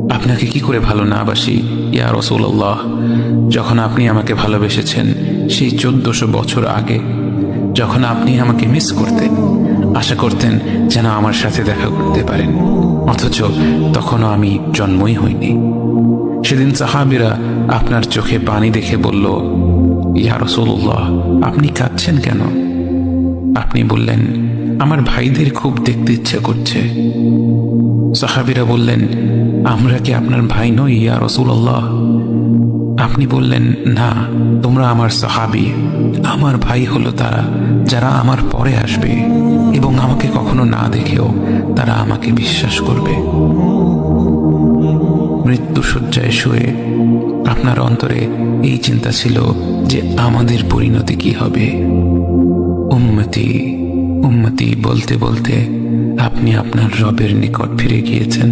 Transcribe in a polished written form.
আপনাকে কি করে ভালো না বাসি ইয়া রাসূলুল্লাহ। যখন আপনি আমাকে ভালোবেসেছেন সেই 1400 বছর আগে, যখন আপনি আমাকে মিস করতেন, আশা করতেন যেন আমার সাথে দেখা করতে পারেন, অথচ তখনও আমি জন্মই হইনি। সেদিন সাহাবীরা আপনার চোখে পানি দেখে বলল, ইয়া রাসূলুল্লাহ, আপনি কাঁদছেন কেন? আপনি বললেন, আমার ভাইদের খুব দেখতে ইচ্ছে করছে। সাহাবীরা বললেন, আমরা কি আপনার ভাই নই ইয়া রাসূলুল্লাহ? আপনি বললেন, না, তোমরা আমার সাহাবী। আমার ভাই হলো তারা যারা আমার পরে আসবে এবং আমাকে কখনো না দেখেও তারা আমাকে বিশ্বাস করবে। মৃত্যু শয্যায় শুয়ে আপনার অন্তরে এই চিন্তা ছিল যে আমাদের পরিণতি কি হবে। উম্মতি উম্মতি বলতে বলতে আপনি আপনার রবের নিকট ফিরে গিয়েছেন।